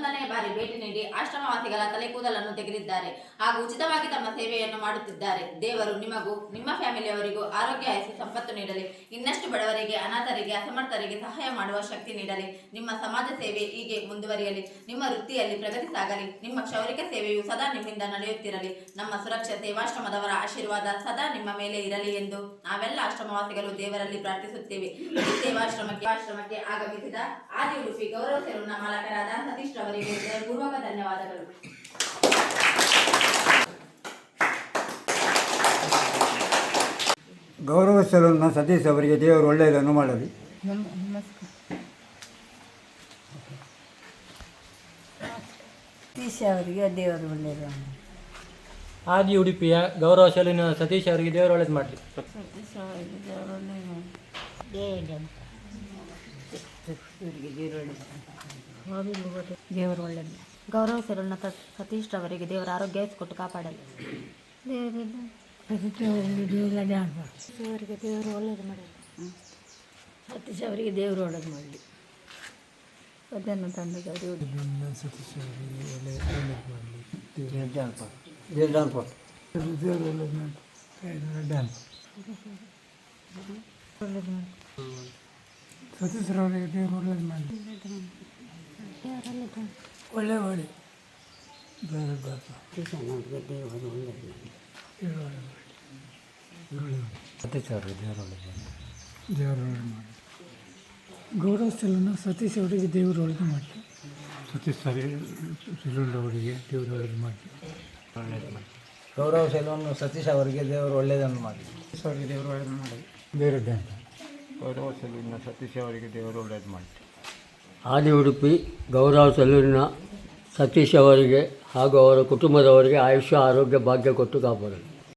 11ನೇ ಬಾರಿ ಭೇಟಿ ನೀಡಿ ಆಶ್ರಮವಾಸಿಗಳ ತಲೆ ಕೂದಲನ್ನು ತೆಗೆದಿದ್ದಾರೆ ಹಾಗೂ ಉಚಿತವಾಗಿ ತಮ್ಮ ಸೇವೆಯನ್ನು ಮಾಡುತ್ತಿದ್ದಾರೆ. ದೇವರು ನಿಮಗೂ ನಿಮ್ಮ ಫ್ಯಾಮಿಲಿಯವರಿಗೂ ಆರೋಗ್ಯ, ಆಯಸ್ಸು, ಸಂಪತ್ತು ನೀಡಲಿ. ಇನ್ನಷ್ಟು ಬಡವರಿಗೆ, ಅನಾಥರಿಗೆ, ಅಸಮರ್ಥರಿಗೆ ಸಹಾಯ ಮಾಡುವ ಶಕ್ತಿ ನೀಡಲಿ. ನಿಮ್ಮ ಸಮಾಜ ಸೇವೆ ಹೀಗೆ ಮುಂದುವರಿಯಲಿ. ನಿಮ್ಮ ವೃತ್ತಿಯಲ್ಲಿ ಪ್ರಗತಿ ಸಾಗಲಿ. ನಿಮ್ಮ ಕ್ಷೌರಿಕ ಸೇವೆಯು ಸದಾ ನಿಮ್ಮಿಂದ ನಡೆಯುತ್ತಿರಲಿ. ನಮ್ಮ ಸುರಕ್ಷಾ ಸೇವಾಶ್ರಮದವರ ಆಶೀರ್ವಾದ ಸದಾ ನಿಮ್ಮ ಮೇಲೆ ಇರಲಿ ಎಂದು ನಾವೆಲ್ಲ ಆಶ್ರಮವಾಸಿಗಳು ದೇವರಲ್ಲಿ ಪ್ರಾರ್ಥಿಸುತ್ತೇವೆ. ಈ ಸೇವಾಶ್ರಮಕ್ಕೆ ಆಗಮಿಸಿದ ಆದಿ ಉಡುಪಿ ಗೌರವ ಸೆಲೂನ್ನ ಮಾಲಕರಾದ ಸತೀಶ್ ರವರಿಗೆ ಹೃದಯಪೂರ್ವಕ ಧನ್ಯವಾದಗಳು. ಗೌರವ ಸೆಲೂನ್ನ ಸತೀಶ್ ಅವರಿಗೆ ದೇವರು ಒಳ್ಳೆಯದನ್ನು ಮಾಡಲಿ. ಸತೀಶ್ ಅವರಿಗೆ ದೇವರು ಒಳ್ಳೆಯದು. ಆದಿ ಉಡುಪಿಯ ಗೌರವ ಸೆಲೂನ್ನ ಸತೀಶ್ ಅವರಿಗೆ ದೇವರು ಒಳ್ಳೇದು ಮಾಡಲಿ. ಸತೀಶ್ ಅವರಿಗೆ ದೇವರು ಒಳ್ಳೆಯದು. ದೇವರು ಒಳ್ಳೆಯದು. ಗೌರವ ಸೆಲೂನ್ನ ಸತೀಶ್ ರವರಿಗೆ ದೇವರ ಆರೋಗ್ಯ ಕೊಟ್ಟು ಕಾಪಾಡಲಿ. ಸತೀಶ್ ಅವರಿಗೆ ದೇವರು ಒಳ್ಳೆಯದು ಮಾಡಲಿ. ಸತೀಶ್ ಅವರಿಗೆ ದೇವರು ಒಳ್ಳೆಯದು ಮಾಡಲಿ. ಅದನ್ನು ತಂದೆಗೆ ಸತೀಶ್ ಅವರಿಗೆ ಒಳ್ಳೆಯದು ಮಾಡಲಿ. ಸತೀಶ್ರವರಿಗೆ ದೇವರು ಒಳ್ಳೇದು ಮಾಡಲಿ. ಒಳ್ಳೆ ಮಾಡಿ ಸತೀಶ್ ಅವರಿಗೆ ದೇವರು ಒಳ್ಳೇದು ಮಾಡಿ. ಗೌರವ ಸೆಲೂನ್ನ ಸತೀಶ್ ಅವರಿಗೆ ದೇವರು ಒಳ್ಳೇದು ಮಾಡಲಿ. ಸತೀಶ್ ಸೆಲೂನ್ ಅವರಿಗೆ ದೇವರು ಒಳ್ಳೇದು ಮಾಡಲಿ. ಗೌರವ ಸೆಲೂನ್ ಸತೀಶ್ ಅವರಿಗೆ ದೇವರು ಒಳ್ಳೆಯದನ್ನು ಮಾಡಲಿ. ಅವರಿಗೆ ದೇವರು ಒಳ್ಳೇದು ಮಾಡಲಿ. ಬೇರೆ ಗೌರವ ಸೆಲೂನ್ನ ಸತೀಶ್ ಅವರಿಗೆ ದೇವರು ಒಳ್ಳೆಯದು ಮಾಡಲಿ. ಆದಿ ಉಡುಪಿ ಗೌರವ ಸೆಲೂನ್ನ ಸತೀಶ್ ಅವರಿಗೆ ಹಾಗೂ ಅವರ ಕುಟುಂಬದವರಿಗೆ ಆಯುಷ್ಯ, ಆರೋಗ್ಯ, ಭಾಗ್ಯ ಕೊಟ್ಟು ಕಾಪಾಡಲಿ.